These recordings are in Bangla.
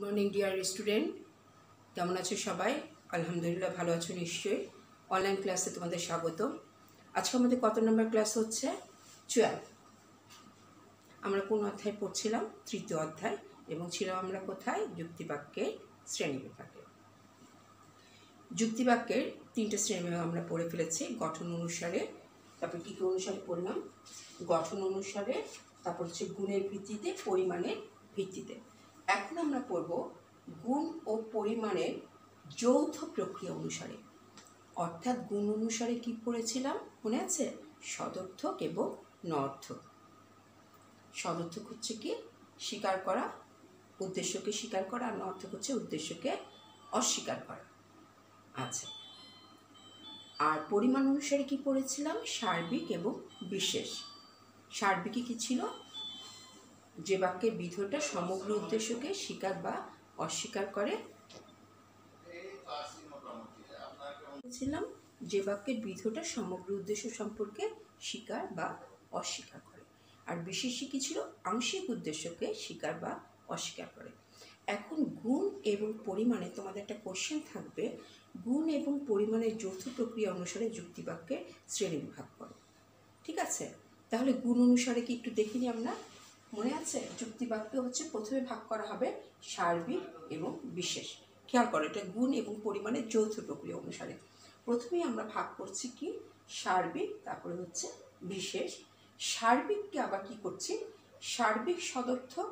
মর্নিং ডিয়ার স্টুডেন্ট, কেমন আছো সবাই? আলহামদুলিল্লাহ ভালো আছো নিশ্চয়ই। অনলাইন ক্লাসে তোমাদের স্বাগত। আজকে আমাদের কত নম্বর ক্লাস হচ্ছে? 12। আমরা কোন অধ্যায় পড়ছিলাম? তৃতীয় অধ্যায়। এবং ছিলাম আমরা কোথায়? যুক্তিবাক্যের শ্রেণীবিভাগে। যুক্তিবাক্যের 3টে শ্রেণীবিভাগ আমরা পড়ে ফেলেছি। গঠন অনুসারে, তারপর কী কী অনুসারে পড়লাম? গঠন অনুসারে, তারপর হচ্ছে গুণের ভিত্তিতে, পরিমাণের ভিত্তিতে। এখন আমরা পড়ব গুণ ও পরিমাণের যৌথ প্রক্রিয়া অনুসারে। অর্থাৎ গুণ অনুসারে কি পড়েছিলাম মনে আছে? সদর্থক এবং নঅর্থক। সদর্থক হচ্ছে কি? স্বীকার করা, উদ্দেশ্যকে স্বীকার করা, আর নঅর্থক হচ্ছে উদ্দেশ্যকে অস্বীকার করা। আচ্ছা, আর পরিমাণ অনুসারে কি পড়েছিলাম? সার্বিক এবং বিশেষ। সার্বিকে কি ছিল? যে বাক্যের বিধেয়টা সমগ্র উদ্দেশ্যকে স্বীকার বা অস্বীকার করে। ছিলাম যে বাক্যের বিধেয়টা সমগ্র উদ্দেশ্য সম্পর্কে স্বীকার বা অস্বীকার করে। আর বিশেষই কি ছিল? আংশিক উদ্দেশ্যকে স্বীকার বা অস্বীকার করে। এখন গুণ এবং পরিমাণে তোমাদের একটা কোশ্চেন থাকবে, গুণ এবং পরিমাণের যৌথ প্রক্রিয়া অনুসারে যুক্তিবাক্যের শ্রেণীবিভাগ করো। ঠিক আছে, তাহলে গুণ অনুসারে কি একটু দেখে নিই আমরা। মনে আছে? যুক্তিবাক্য হচ্ছে প্রথমে ভাগ করা হবে সার্বিক এবং বিশেষ। খেয়াল করো, এটা গুণ এবং পরিমাণের যৌথ প্রক্রিয়া অনুসারে। প্রথমেই আমরা ভাগ করছি কি? সার্বিক, তারপরে হচ্ছে বিশেষ। সার্বিককে আবার কি করছি? সার্বিক সদর্থক,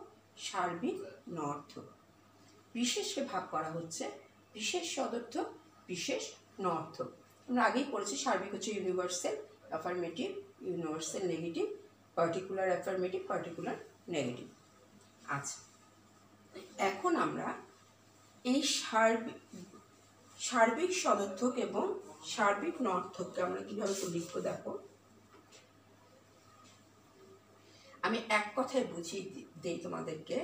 সার্বিক নঅর্থক। বিশেষকে ভাগ করা হচ্ছে বিশেষ সদর্থক, বিশেষ নঅর্থক। আমরা আগেই পড়েছি সার্বিক হচ্ছে universal affirmative, universal negative, particular affirmative, particular negative. আচ্ছা, এখন আমরা এই সার্বিক সদর্থক এবং সার্বিক নঅর্থককে আমরা কিভাবে লিখব দেখো। আমি এক কথায় বুঝিয়ে দেই তোমাদেরকে।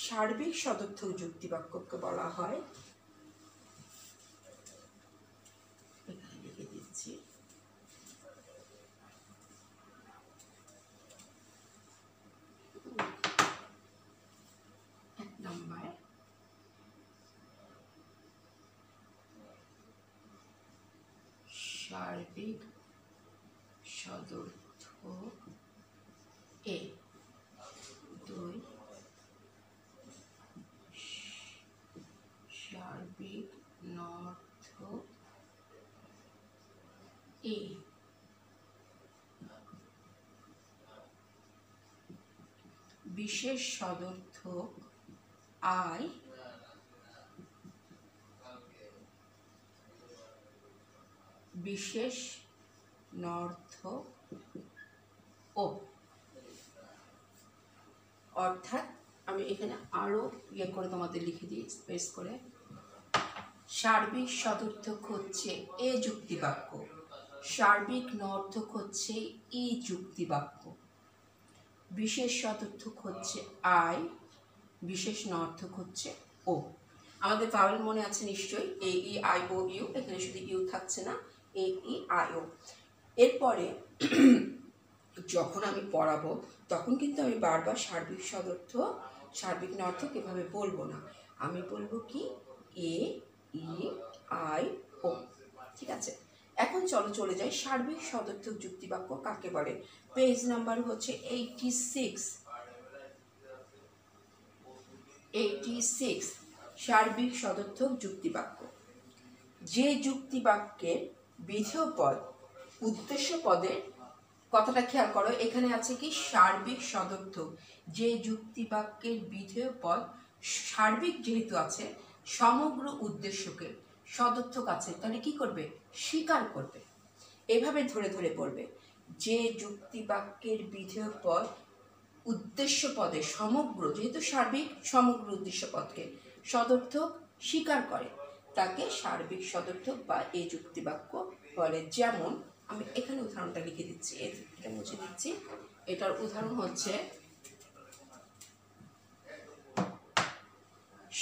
সার্বিক সদর্থক যুক্তিবাক্যকে বলা হয়, এখানে লিখে দিচ্ছি, এক নম্বর সার্বিক সদর্থক এ, 2 সার্বিক নঅর্থক এ। বিশেষ সদর্থক আই, বিশেষ নঅর্থক ও। অর্থাৎ আমি এখানে আরো করে তোমাদের লিখে দিই স্পেস করে। সার্বিক সদর্থক হচ্ছে এ যুক্তিবাক্য, সার্বিক নঅর্থক হচ্ছে ই যুক্তিবাক্য, বিশেষ সদর্থক হচ্ছে আই, বিশেষ নঅর্থক হচ্ছে ও। আমাদের ভাওয়েল মনে আছে নিশ্চয়ই, এ ই আই ও ইউ। এখানে শুধু ইউ থাকছে না, এ ই আই ও। এরপরে যখন আমি পড়াবো তখন কিন্তু আমি বারবার সার্বিক সদর্থক, সার্বিক নঅর্থক এভাবে বলবো না। আমি বলবো কি? এ ই আই ও। ঠিক আছে, এখন চলে যাই সার্বিক সদর্থক যুক্তিবাক্য কাকে বলে। পেজ নাম্বার হচ্ছে 86। সার্বিক সদর্থক যুক্তিবাক্য যে যুক্তিবাক্যের বিধেয় পদ উদ্দেশ্য পদের, কথাটা খেয়াল করো, এখানে আছে কি? সার্বিক সদর্থক। যে যুক্তিবাক্যের বিধেয় পদ সার্বিক যেহেতু আছে, সমগ্র উদ্দেশ্যকে সদর্থক আছে, তাহলে কি করবে? স্বীকার করবে। এভাবে ধরে ধরে পড়বে। যে যুক্তিবাক্যের বিধেয় পদ উদ্দেশ্য পদে সমগ্র, যেহেতু সার্বিক, সমগ্র উদ্দেশ্য পদকে সদর্থক স্বীকার করে, তাকে সার্বিক সদর্থক বা এ যুক্তিবাক্য বলে। যেমন আমি এখানে উদাহরণটা লিখে দিচ্ছি, এটা মুছে দিচ্ছি। এটার উদাহরণ হচ্ছে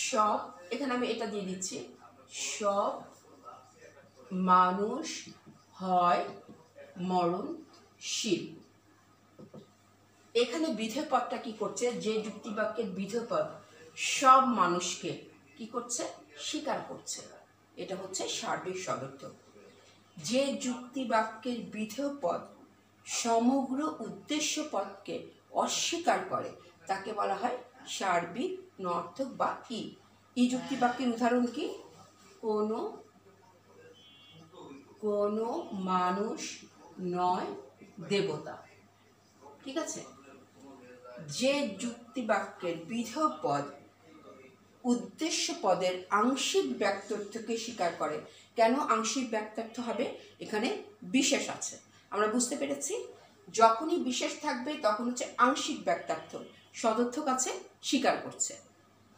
সব, এখানে আমি এটা দিয়ে দিচ্ছি, সব মানুষ হয় মরণশীল। এখানে বিধেয় পদটা কি করছে? যে যুক্তিবাক্যের বিধেয় পদ সব মানুষকে কি করছে, স্বীকার করছে। এটা হচ্ছে সার্বিক সদর্থক। যে যুক্তি বাক্যের বিধেয় পদ সমগ্র উদ্দেশ্য পদকে অস্বীকার করে তাকে বলা হয় সার্বিক নর্থক বা ই যুক্তি বাক্যের উদাহরণ কি? কোনো মানুষ নয় দেবতা। ঠিক আছে। যে যুক্তি বাক্যের বিধেয় পদ উদ্দেশ্য পদের আংশিক ব্যক্তার্থকে স্বীকার করে। কেন আংশিক ব্যক্তার্থ হবে? এখানে বিশেষ আছে, আমরা বুঝতে পেরেছি। যখনই বিশেষ থাকবে তখন হচ্ছে আংশিক ব্যক্তার্থ, সদর্থক আছে স্বীকার করছে,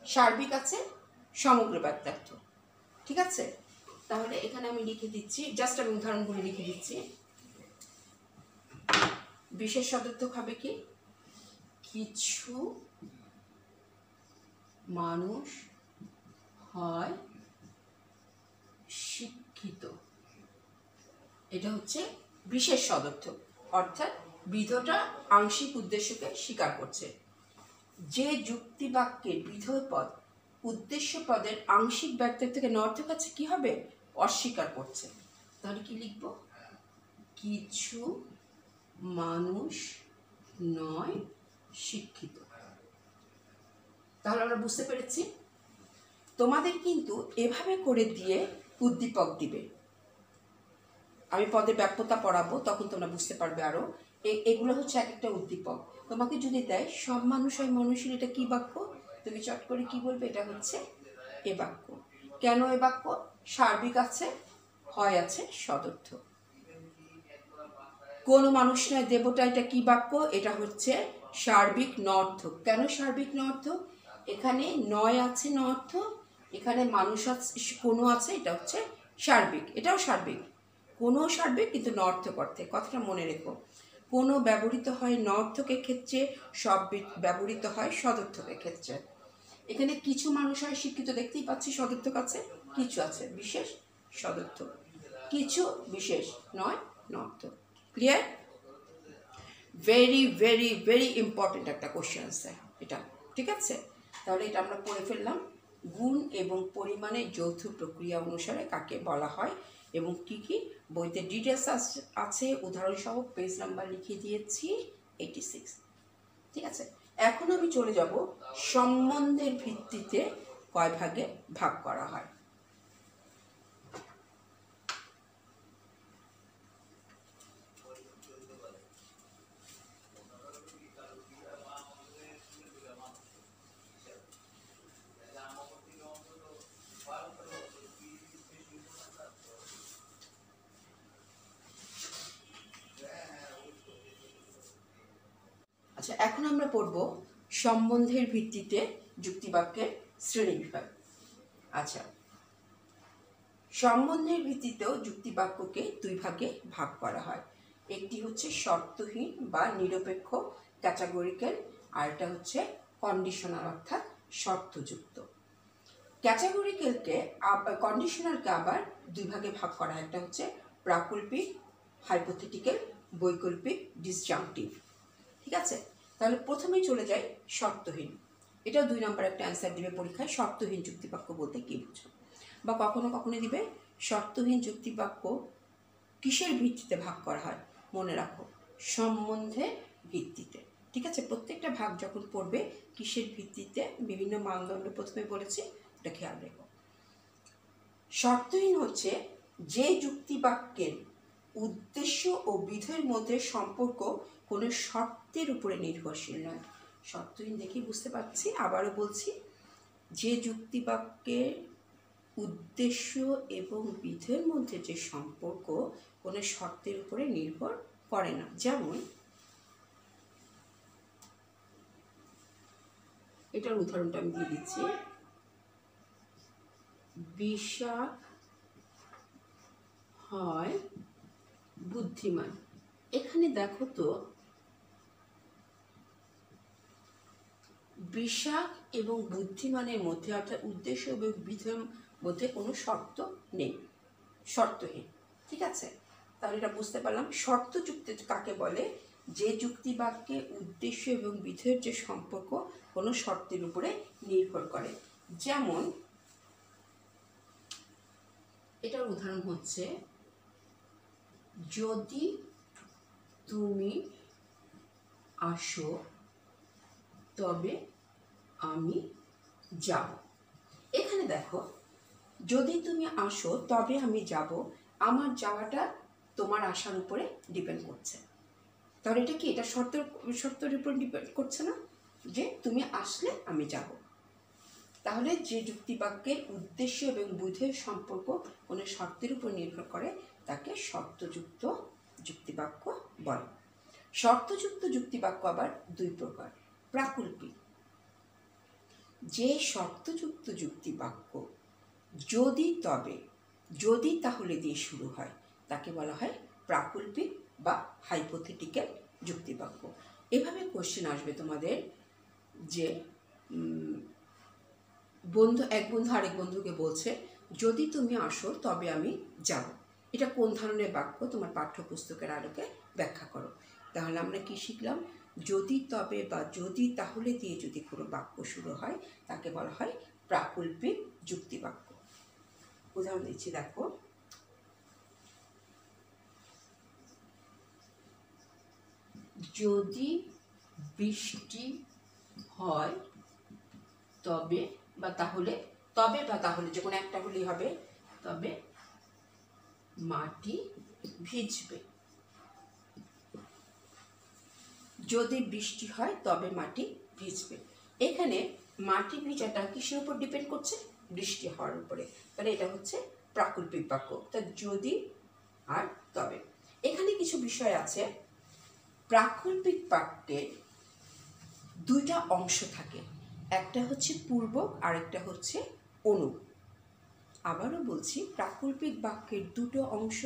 সার্বিক আছে সমগ্র ব্যক্তার্থ। ঠিক আছে, তাহলে এখানে আমি লিখে দিচ্ছি, জাস্ট আমি উদাহরণগুলি লিখে দিচ্ছি। বিশেষ সদর্থক হবে কি? কিছু মানুষ হয় শিক্ষিত, এটা হচ্ছে বিশেষ সদর্থক, অর্থাৎ বিধটা আংশিক উদ্দেশ্যকে স্বীকার করছে। যে যুক্তি বাক্যের বিধেয় পদ উদ্দেশ্য পদের আংশিক ব্যক্তার্থকে নর্থক আছে কি হবে? অস্বীকার করছে। তাহলে কি লিখব? কিছু মানুষ নয় শিক্ষিত। তাহলে আমরা বুঝতে পেরেছি। তোমাদের কিন্তু এভাবে করে দিয়ে উদ্দীপক দিবে, আমি পদের ব্যাপ্যতা পড়াবো তখন তোমরা বুঝতে পারবে আরো। এগুলো হচ্ছে এক একটা উদ্দীপক। তোমাকে যদি দেয় সব মানুষ হয় মনুষ্যের, এটা কি বাক্য? তুমি চট করে কি বলবে? এটা হচ্ছে এ বাক্য। কেন এ বাক্য? সার্বিক আছে, হয় আছে সদর্থক। কোনো মানুষ নয় দেবতা, এটা কি বাক্য? এটা হচ্ছে সার্বিক নর্থক। কেন সার্বিক নর্থক? এখানে নয় আছে নর্থক, এখানে মানুষ আছে, কোনো আছে, এটা হচ্ছে সার্বিক, এটাও সার্বিক। কোনো সার্বিক কিন্তু নর্থক অর্থে, কথাটা মনে রেখো। কোনো ব্যবহৃত হয় নর্থকের ক্ষেত্রে, সব ব্যবহৃত হয় সদর্থকের ক্ষেত্রে। এখানে কিছু মানুষ হয় শিক্ষিত, দেখতেই পাচ্ছি সদর্থক আছে, কিছু আছে বিশেষ সদর্থক, কিছু বিশেষ নয় নর্থক। Clear? Very very very important একটা কোশ্চেন আছে এটা। ঠিক আছে, তাহলে এটা আমরা পড়ে ফেললাম। গুণ এবং পরিমাণের যৌথ প্রক্রিয়া অনুসারে কাকে বলা হয় এবং কি কি বইতে ডিটেলস আছে, উদাহরণসহ পেজ নাম্বার লিখে দিয়েছি 86। ঠিক আছে, এখন আমি চলে যাব সম্বন্ধের ভিত্তিতে কয় ভাগে ভাগ করা হয়। আচ্ছা, এখন আমরা পড়ব সম্বন্ধের ভিত্তিতে যুক্তিবাক্যের শ্রেণীবিভাগ। আচ্ছা, সম্বন্ধের ভিত্তিতেও যুক্তিবাক্যকে দুই ভাগে ভাগ করা হয়। একটি হচ্ছে শর্তহীন বা নিরপেক্ষ ক্যাটাগরিক্যাল, আর এটা হচ্ছে কন্ডিশনাল অর্থাৎ শর্তযুক্ত। ক্যাটাগরিক্যালকে কন্ডিশনালকে আবার দুই ভাগে ভাগ করা হয়। একটা হচ্ছে প্রাকল্পিক হাইপোথেটিক্যাল, বৈকল্পিক ডিসজাংটিভ। ঠিক আছে, তাহলে প্রথমেই চলে যাই শর্তহীন। এটাও 2 নম্বর একটা অ্যান্সার দিবে পরীক্ষায়। শর্তহীন যুক্তিবাক্য বলতে কি বুঝো, বা কখনো কখনো দিবে শর্তহীন যুক্তিবাক্য কিসের ভিত্তিতে ভাগ করা হয়? মনে রাখো, সম্বন্ধের ভিত্তিতে। ঠিক আছে, প্রত্যেকটা ভাগ যখন পড়বে কিসের ভিত্তিতে, বিভিন্ন মানদণ্ড প্রথমে বলেছি, এটা খেয়াল রেখো। শর্তহীন হচ্ছে যে যুক্তিবাক্যের উদ্দেশ্য ও বিধেয়ের মধ্যে সম্পর্ক কোনো শর্তের উপরে নির্ভরশীল নয়। শর্তহীন দেখি বুঝতে পারছি, আবারও বলছি, যে যুক্তিবাক্যের উদ্দেশ্য এবং বিধেয়ের মধ্যে যে সম্পর্ক কোনো শর্তের উপরে নির্ভর করে না। যেমন এটার উদাহরণটা আমি দিয়ে দিচ্ছি, বিশাখ হয় বুদ্ধিমান। এখানে দেখো তো, বিশাখ এবং বুদ্ধিমানের মধ্যে অর্থাৎ উদ্দেশ্য এবং বিধেয়ের মধ্যে কোনো শর্ত নেই, শর্তহীন। ঠিক আছে, তাহলে এটা বুঝতে পারলাম। শর্তযুক্ত কাকে বলে? যে যুক্তি বাক্যে উদ্দেশ্য এবং বিধেয়ের যে সম্পর্ক কোনো শর্তের উপরে নির্ভর করে। যেমন এটার উদাহরণ হচ্ছে, যদি তুমি আসো তবে আমি যাব। এখানে দেখো, যদি তুমি আসো তবে আমি যাব, আমার যাওয়াটা তোমার আসার উপরে ডিপেন্ড করছে। তাহলে এটা কি, এটা শর্তের উপর ডিপেন্ড করছে না, যে তুমি আসলে আমি যাব। তাহলে যে যুক্তিবাক্যের উদ্দেশ্য এবং বিধেয়ের সম্পর্ক কোনো শর্তের উপর নির্ভর করে তাকে শর্তযুক্ত যুক্তিবাক্য বলে। শর্তযুক্ত যুক্তিবাক্য আবার দুই প্রকার। প্রাকল্পিক, যে শর্তযুক্ত যুক্তিবাক্য যদি তবে যদি তাহলে দিয়ে শুরু হয় তাকে বলা হয় প্রাকল্পিক বা হাইপোথেটিক্যাল যুক্তিবাক্য। এভাবে কোশ্চেন আসবে তোমাদের যে এক বন্ধু আরেক বন্ধুকে বলছে, যদি তুমি আসো তবে আমি যাব। এটা কোন ধরনের বাক্য, তোমার পাঠ্যপুস্তকের আলোকে ব্যাখ্যা করো। তাহলে আমরা কি শিখলাম, যদি তবে বা যদি তাহলে দিয়ে যদি কোনো বাক্য শুরু হয় তাকে বলা হয় প্রাকল্পিক যুক্তিবাক্য। উদাহরণ দিচ্ছি, দেখো, যদি বৃষ্টি হয় তবে বা তাহলে, তবে বা তাহলে যে কোনো একটা হলেই হবে, তবে মাটি ভিজবে। যদি বৃষ্টি হয় তবে মাটি ভিজবে। এখানে মাটি ভিজাটা কিসের উপর ডিপেন্ড করছে, বৃষ্টি হওয়ার উপরে। তাহলে এটা হচ্ছে প্রাকল্পিক বাক্য। তা যদি আর তবে, এখানে কিছু বিষয় আছে। প্রাকল্পিক বাক্যে দুইটা অংশ থাকে, একটা হচ্ছে পূর্বক আর একটা হচ্ছে অনু। আবারও বলছি, প্রাকল্পিক বাক্যের দুটো অংশ,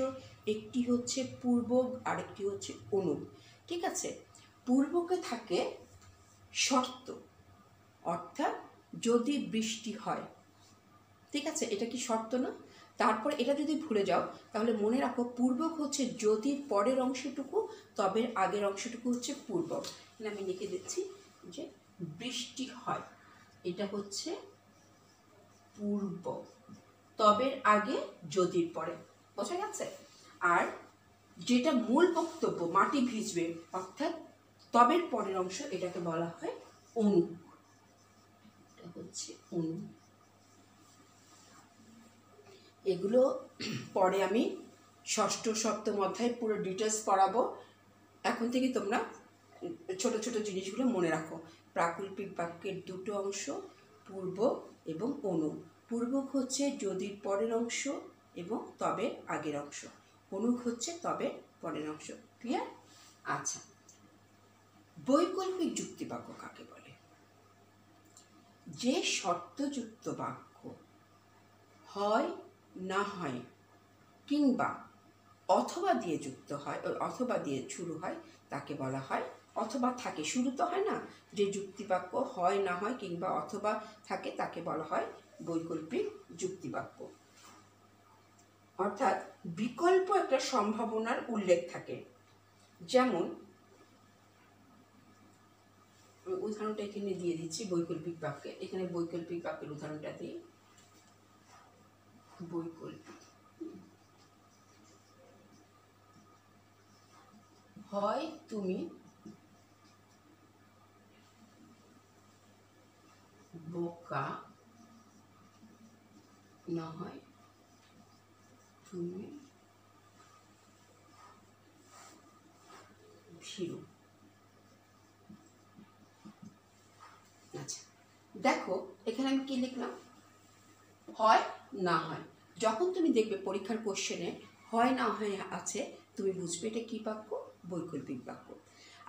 একটি হচ্ছে পূর্বক আর একটি হচ্ছে অনু। ঠিক আছে, পূর্বকে থাকে শর্ত, অর্থাৎ যদি বৃষ্টি হয়। ঠিক আছে, এটা কি শর্ত না? তারপর এটা যদি ভুলে যাও তাহলে মনে রাখো, পূর্বক হচ্ছে যদি পরের অংশটুকু, তবে আগের অংশটুকু হচ্ছে পূর্বক। আমি লিখে দিচ্ছি যে বৃষ্টি হয়, এটা হচ্ছে পূর্বক, তবের আগে যদির পরে। বোঝা গেছে? আর যেটা মূল বক্তব্য, মাটি ভিজবে, অর্থাৎ তবের পরের অংশ, এটাকে বলা হয় অনু। এটা হচ্ছে অনু। এগুলো পরে আমি ষষ্ঠ সপ্তম অধ্যায় পুরো ডিটেলস পড়াবো। এখন থেকে তোমরা ছোট ছোট জিনিসগুলো মনে রাখো। প্রাকল্পিক বাক্যের দুটো অংশ, পূর্ব এবং অনু। পূর্বক হচ্ছে যদির পরের অংশ এবং তবে আগের অংশ। অনু হচ্ছে তবে পরের অংশ। ক্লিয়ার? আচ্ছা, বৈকল্পিক যুক্তিবাক্য কাকে বলে? যে শর্তযুক্ত বাক্য হয় না হয় কিংবা অথবা দিয়ে যুক্ত হয়, অথবা দিয়ে শুরু হয় তাকে বলা হয়, অথবা থাকে, শুরু তো হয় না, যে যুক্তিবাক্য হয় না হয় কিংবা অথবা থাকে তাকে বলা হয় বৈকল্পিক যুক্তিবাক্য। অর্থাৎ বিকল্প একটা সম্ভাবনার উল্লেখ থাকে। যেমন উদাহরণটা এখানে দিয়ে দিচ্ছি বৈকল্পিক বাক্যে। এখানে বৈকল্পিক বাক্যের উদাহরণটা দিই। বৈকল্পিক, হয় তুমি বোকা, না হয় তুমি ভীরু। আচ্ছা, দেখো এখানে আমি কি লিখলাম, হয় না হয়। যখন তুমি দেখবে পরীক্ষার কোশ্চেনে হয় না হয় আছে, তুমি বুঝবে এটা কি বাক্য, বৈকল্পিক বাক্য।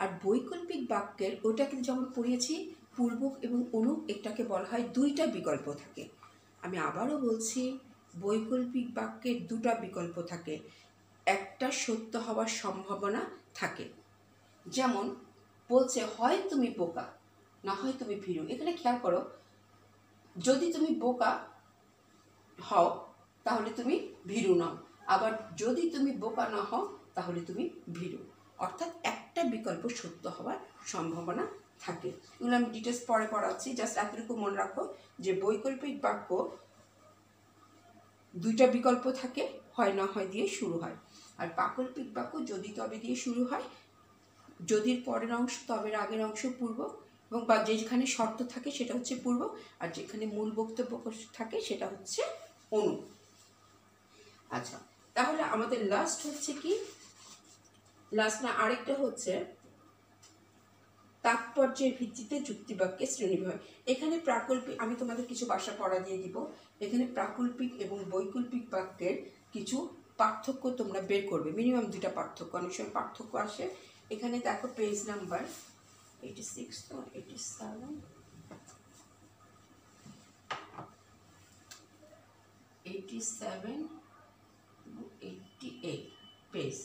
আর বৈকল্পিক বাক্যের ওটাকে যেমন পড়িয়েছি পূর্বক এবং অনু, এটাকে বলা হয় দুইটা বিকল্প থাকে। আমি আবারও বলছি, বৈকল্পিক বাক্যের দুটা বিকল্প থাকে, একটা সত্য হওয়ার সম্ভাবনা থাকে। যেমন বলছে হয় তুমি বোকা, না হয় তুমি ভীরু। এখানে খেয়াল করো, যদি তুমি বোকা হও তাহলে তুমি ভীরু নও, আবার যদি তুমি বোকা না হও তাহলে তুমি ভীরু। অর্থাৎ একটা একটা বিকল্প সত্য হওয়ার সম্ভাবনা থাকে। এগুলো আমি ডিটেলস পরে পড়াচ্ছি, জাস্ট এতটুকু মনে রাখো যে বৈকল্পিক বাক্য দুইটা বিকল্প থাকে, হয় না হয় দিয়ে শুরু হয়। আর বাকল্পিক বাক্য যদি তবে দিয়ে শুরু হয়, যদির পরের অংশ তবের আগের অংশ পূর্ব, এবং বা যেখানে শর্ত থাকে সেটা হচ্ছে পূর্ব, আর যেখানে মূল বক্তব্য থাকে সেটা হচ্ছে অনু। আচ্ছা, তাহলে আমাদের লাস্ট হচ্ছে কি, লাস্ট না আরেকটা হচ্ছে তাৎপর্যের ভিত্তিতে যুক্তিবাক্যের শ্রেণীবিভাগ। এখানে প্রাকল্পিক, আমি তোমাদের কিছু ভাষা পড়া দিয়ে দিব, এখানে প্রাকল্পিক এবং বৈকল্পিক বাক্যের কিছু পার্থক্য তোমরা বের করবে, মিনিমাম দুইটা পার্থক্য, অনেক সময় পার্থক্য আসে। এখানে দেখো পেজ নাম্বার 86 তো 87 এবং 88 পেজ।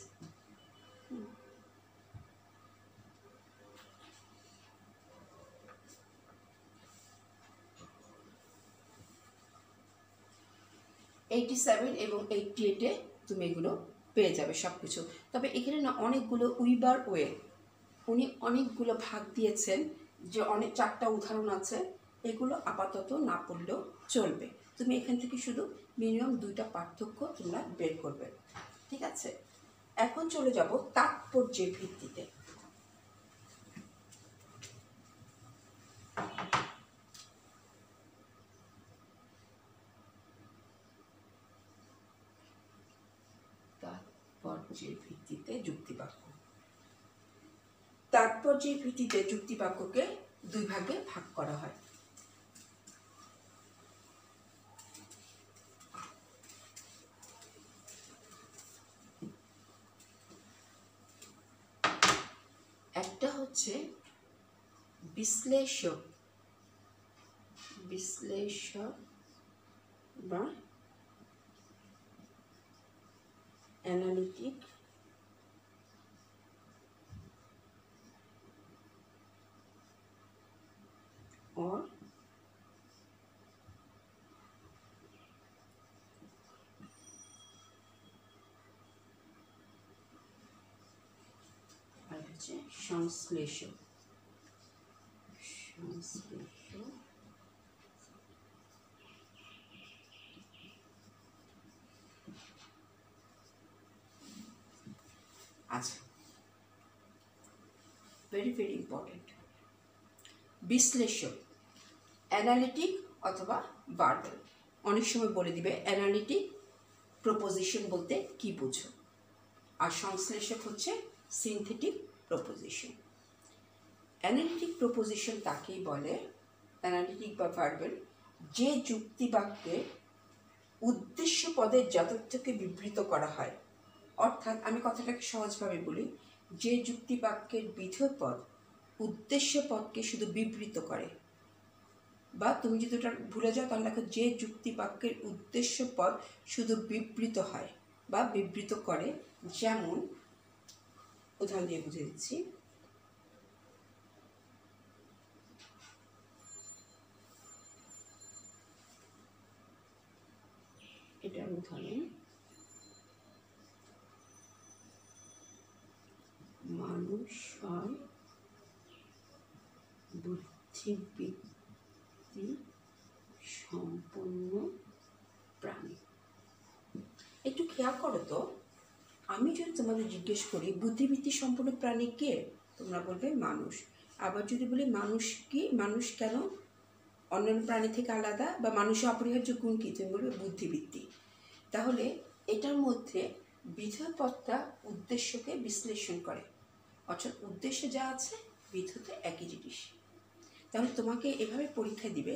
87 এবং 88-এ তুমি এগুলো পেয়ে যাবে সব কিছু। তবে এখানে না অনেকগুলো উইবার ওয়ে, উনি অনেকগুলো ভাগ দিয়েছেন, যে অনেক 4টা উদাহরণ আছে, এগুলো আপাতত না পড়লেও চলবে। তুমি এখান থেকে শুধু মিনিমাম 2টা পার্থক্য তোমরা বের করবে, ঠিক আছে? এখন চলে যাব তাৎপর্যের ভিত্তিতে। তাৎপর্যের ভিত্তিতে যুক্তিবাক্য। তাৎপর্যের ভিত্তিতে যুক্তিবাক্যকে 2 ভাগে ভাগ করা হয়। একটা হচ্ছে বিশ্লেষক বা অ্যানালিটিক, or আর হচ্ছে সংশ্লেষক। আচ্ছা, ভেরি ভেরি ইম্পর্টেন্ট। বিশ্লেষক, অ্যানালিটিক অথবা ভার্বাল। অনেক সময় বলে দিবে অ্যানালিটিক প্রপোজিশন বলতে কি বুঝো, আর সংশ্লেষক হচ্ছে সিনথেটিক প্রপোজিশন। অ্যানালিটিক প্রপোজিশন তাকেই বলে, অ্যানালিটিক বা ভার্বাল, যে যুক্তিবাক্যে উদ্দেশ্য পদের যথার্থকে বিবৃত করা হয়। অর্থাৎ আমি কথাটাকে সহজভাবে বলি, যে যুক্তিবাক্যের বিধেয় পদ উদ্দেশ্য পদকে শুধু বিবৃত করে, বা তুমি যদি ওটা ভুলে যাও তাহলে দেখো, যে যুক্তিবাক্যের উদ্দেশ্য পদ শুধু বিবৃত হয় বা বিবৃত করে। যেমন উদাহরণ দিয়ে বুঝে দিচ্ছি, এটার উদাহরণ, মানুষ হয় বুদ্ধিবৃত্তি সম্পন্ন প্রাণী। একটু খেয়াল করো তো, আমি যদি তোমাদের জিজ্ঞেস করি বুদ্ধিবৃত্তি সম্পন্ন প্রাণী কে, তোমরা বলবে মানুষ। আবার যদি বলি মানুষ কি, মানুষ কেন অন্যান্য প্রাণী থেকে আলাদা, বা মানুষের অপরিহার্য গুণ কি, তুমি বলবে বুদ্ধিবৃত্তি। তাহলে এটার মধ্যে বিধেয় পদটা উদ্দেশ্যকে বিশ্লেষণ করে, অর্থাৎ উদ্দেশ্যে যা আছে বিধেয়তে একই জিনিস। তাহলে তোমাকে এভাবে পরীক্ষা দিবে,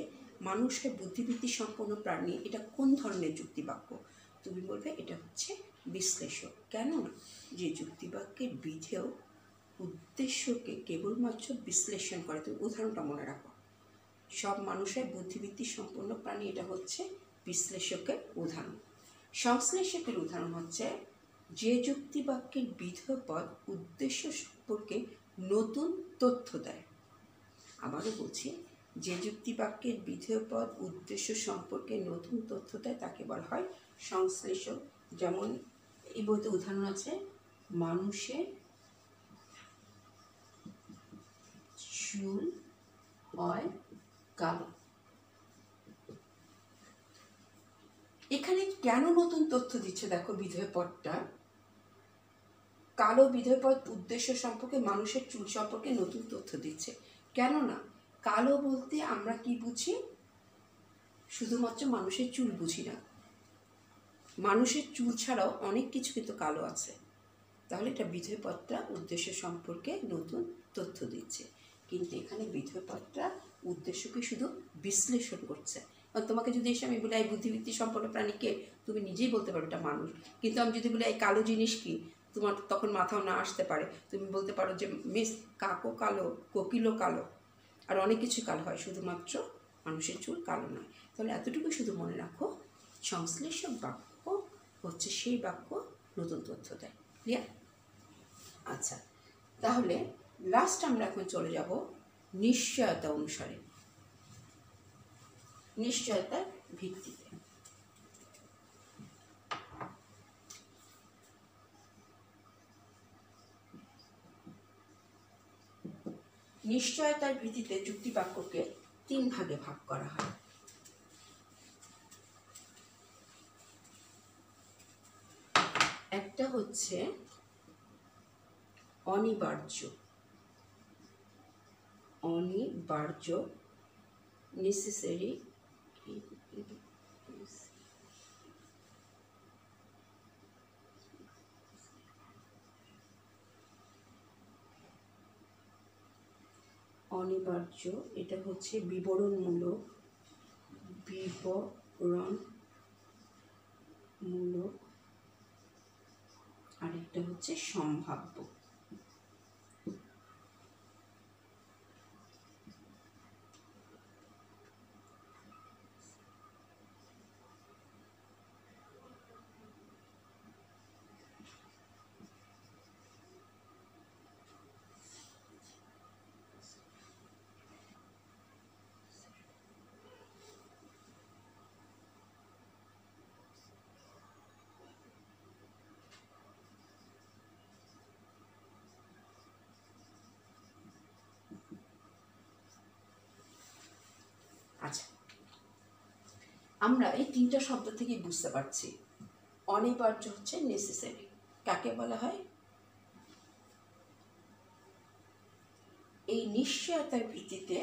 মানুষ হয় বুদ্ধিবৃত্তি সম্পন্ন প্রাণী, এটা কোন ধরনের যুক্তিবাক্য? তুমি বলবে এটা হচ্ছে বিশ্লেষক। কেন? যে যুক্তিবাক্যের বিধেয় উদ্দেশ্যকে কেবলমাত্র বিশ্লেষণ করে। তুমি উদাহরণটা মনে রাখো, সব মানুষের বুদ্ধিবৃত্তি সম্পন্ন প্রাণী, এটা হচ্ছে বিশ্লেষকের উদাহরণ। সংশ্লেষকের উদাহরণ হচ্ছে যে যুক্তিবাক্যের বিধেয় পদ উদ্দেশ্য সম্পর্কে নতুন তথ্য দেয়। আবারও বলছি, যে যুক্তিবাক্যের বিধেয় পদ উদ্দেশ্য সম্পর্কে নতুন তথ্য দেয় তাকে বলা হয় সংশ্লেষক। যেমন এই বইতে উদাহরণ আছে, মানুষের চুল হয় কালো। এখানে কেন নতুন তথ্য দিচ্ছে দেখো বিধেয় পদটা। কালো বিধেয় পদ উদ্দেশ্য সম্পর্কে, মানুষের চুল সম্পর্কে নতুন তথ্য দিচ্ছে। কেননা কালো বলতে আমরা কি বুঝি? শুধুমাত্র মানুষের চুল বুঝি না, মানুষের চুল ছাড়াও অনেক কিছু কিন্তু কালো আছে। তাহলে এটা বিধেয় পদটা উদ্দেশ্য সম্পর্কে নতুন তথ্য দিচ্ছে। কিন্তু এখানে বিধেয় পদটা উদ্দেশ্যকে শুধু বিশ্লেষণ করছে। তোমাকে যদি এসে আমি বলি এই বুদ্ধিবৃত্তি সম্পন্ন প্রাণীকে, তুমি নিজেই বলতে পারো এটা মানুষ। কিন্তু আমি যদি বলি এই কালো জিনিস কি, তোমার তখন মাথাও না আসতে পারে। তুমি বলতে পারো যে মিস কাকও কালো, কোকিলও কালো, আর অনেক কিছু কালো হয়, শুধুমাত্র মানুষের চুল কালো নয়। তাহলে এতটুকু শুধু মনে রাখো, সংশ্লেষক বাক্য হচ্ছে সেই বাক্য নতুন তথ্য দেয়। ক্লিয়ার? আচ্ছা, তাহলে লাস্ট আমরা এখন চলে যাব নিশ্চয়তা অনুসারে, নিশ্চয়তার ভিত্তিতে। নিশ্চয়তার ভিত্তিতে যুক্তি বাক্যকে 3 ভাগে ভাগ করা হয়। একটা হচ্ছে অনিবার্য, অনিবার্য নেসেসারি, অনিবার্য এটা হচ্ছে বিবরণমূলক, বিবরণমূলক, আরেকটা হচ্ছে সম্ভাব্য। আচ্ছা, আমরা এই 3টা শব্দ থেকেই বুঝতে পারছি অনিবার্য হচ্ছে নেসেসারি। কাকে বলা হয়? এই নিশ্চয়তার ভিত্তিতে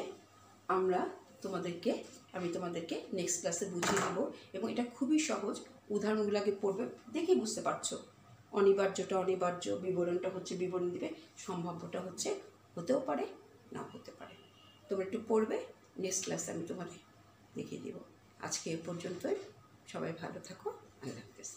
আমি তোমাদেরকে নেক্সট ক্লাসে বুঝিয়ে দেবো, এবং এটা খুবই সহজ। উদাহরণগুলোকে পড়বে, দেখেই বুঝতে পারছো। অনিবার্যটা অনিবার্য, বিবরণটা হচ্ছে বিবরণ দিবে, সম্ভাব্যটা হচ্ছে হতেও পারে না হতে পারে। তোমরা একটু পড়বে, নেক্সট ক্লাসে আমি তোমাদের দেখিয়ে দেবো। আজকে এ পর্যন্তই। সবাই ভালো থাকো। আল্লাহ হাফেজ।